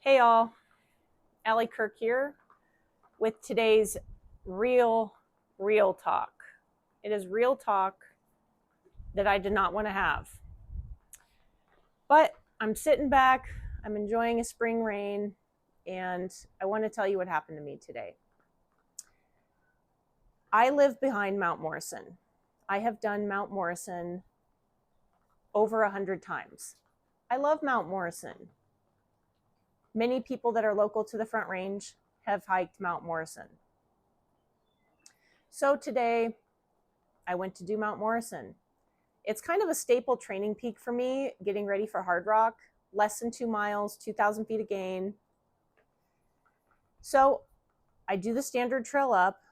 Hey all, Allie Kirk here with today's real, real talk. It is real talk that I did not want to have. But I'm sitting back, I'm enjoying a spring rain, and I want to tell you what happened to me today. I live behind Mount Morrison. I have done Mount Morrison over 100 times. I love Mount Morrison. Many people that are local to the Front Range have hiked Mount Morrison. So today I went to do Mount Morrison. It's kind of a staple training peak for me, getting ready for hard rock, less than 2 miles, 2,000 feet of gain. So I do the standard trail up.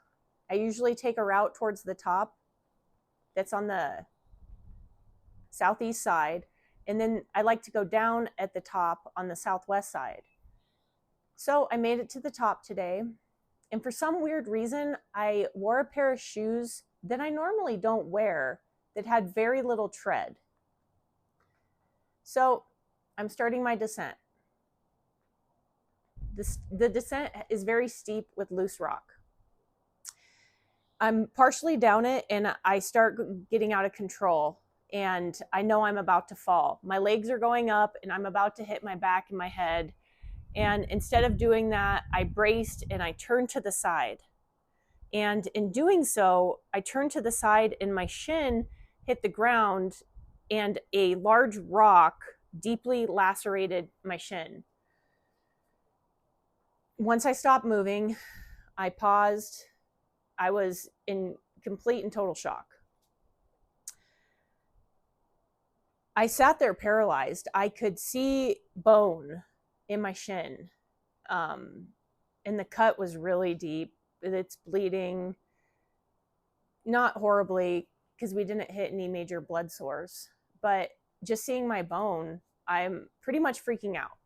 I usually take a route towards the top that's on the southeast side. And then I like to go down at the top on the southwest side. So I made it to the top today. And for some weird reason, I wore a pair of shoes that I normally don't wear that had very little tread. So I'm starting my descent. The descent is very steep with loose rock. I'm partially down it and I start getting out of control and I know I'm about to fall. My legs are going up and I'm about to hit my back and my head. And instead of doing that, I braced and I turned to the side. And in doing so, I turned to the side and my shin hit the ground and a large rock deeply lacerated my shin. Once I stopped moving, I paused. I was in complete and total shock. I sat there paralyzed. I could see bone in my shin. And the cut was really deep. It's bleeding. Not horribly, because we didn't hit any major blood sores. But just seeing my bone, I'm pretty much freaking out.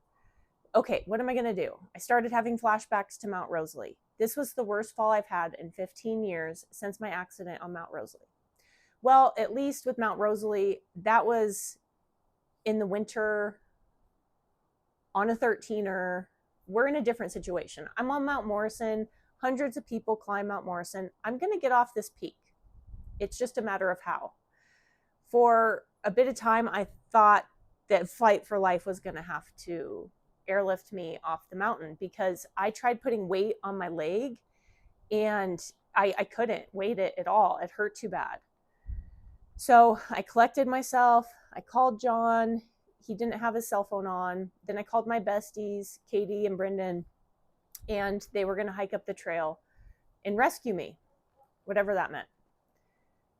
Okay, what am I going to do? I started having flashbacks to Mount Rosalie. This was the worst fall I've had in 15 years since my accident on Mount Rosalie. Well, at least with Mount Rosalie, that was in the winter on a 13er. We're in a different situation. I'm on Mount Morrison. Hundreds of people climb Mount Morrison. I'm going to get off this peak. It's just a matter of how. For a bit of time, I thought that Flight for Life was going to have to airlift me off the mountain because I tried putting weight on my leg and I couldn't weight it at all. It hurt too bad. So I collected myself. I called John. He didn't have his cell phone on. Then I called my besties, Katie and Brendan, and they were going to hike up the trail and rescue me, whatever that meant.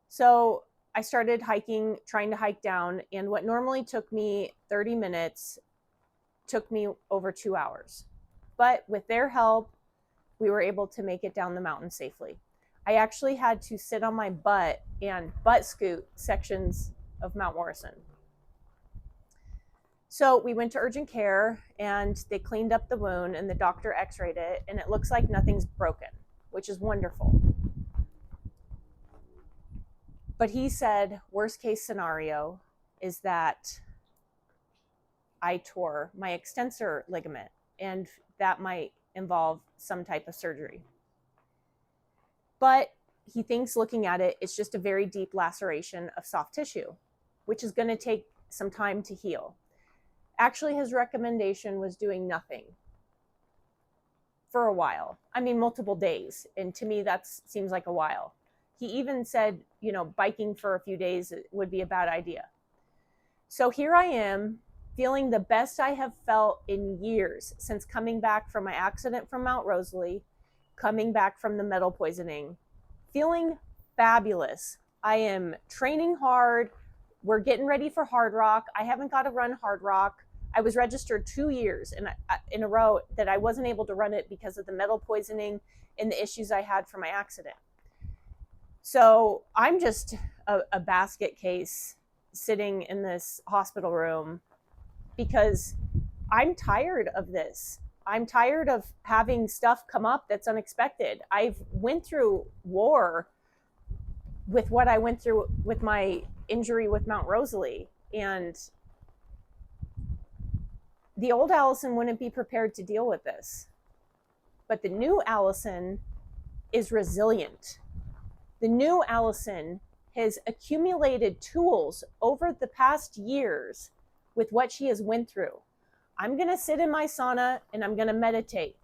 So I started hiking, trying to hike down, and what normally took me 30 minutes took me over 2 hours. But with their help, we were able to make it down the mountain safely. I actually had to sit on my butt and butt scoot sections of Mount Morrison. So we went to urgent care and they cleaned up the wound and the doctor x-rayed it and it looks like nothing's broken, which is wonderful. But he said, worst case scenario is that I tore my extensor ligament and that might involve some type of surgery. But he thinks looking at it, it's just a very deep laceration of soft tissue, which is going to take some time to heal. Actually, his recommendation was doing nothing for a while. I mean, multiple days. And to me, that seems like a while. He even said, biking for a few days would be a bad idea. So here I am, feeling the best I have felt in years since coming back from my accident from Mount Rosalie, coming back from the metal poisoning, feeling fabulous. I am training hard. We're getting ready for hard rock. I haven't got to run hard rock. I was registered 2 years in a row that I wasn't able to run it because of the metal poisoning and the issues I had from my accident. So I'm just a basket case sitting in this hospital room because I'm tired of this. I'm tired of having stuff come up that's unexpected. I've went through war with what I went through with my injury with Mount Rosalie. And The old Allison wouldn't be prepared to deal with this. But the new Allison is resilient. The new Allison has accumulated tools over the past years with what she has went through. I'm going to sit in my sauna and I'm going to meditate,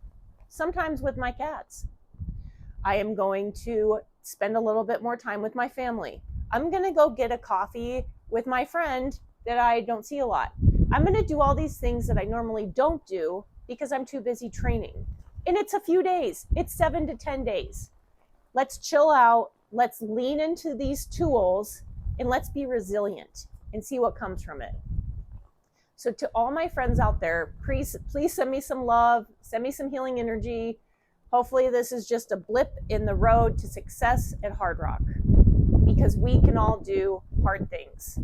sometimes with my cats. I am going to spend a little bit more time with my family. I'm going to go get a coffee with my friend that I don't see a lot. I'm going to do all these things that I normally don't do because I'm too busy training. And it's a few days. It's 7 to 10 days. Let's chill out. Let's lean into these tools and let's be resilient and see what comes from it. So to all my friends out there, please send me some love, send me some healing energy. Hopefully this is just a blip in the road to success at Hard Rock, because we can all do hard things.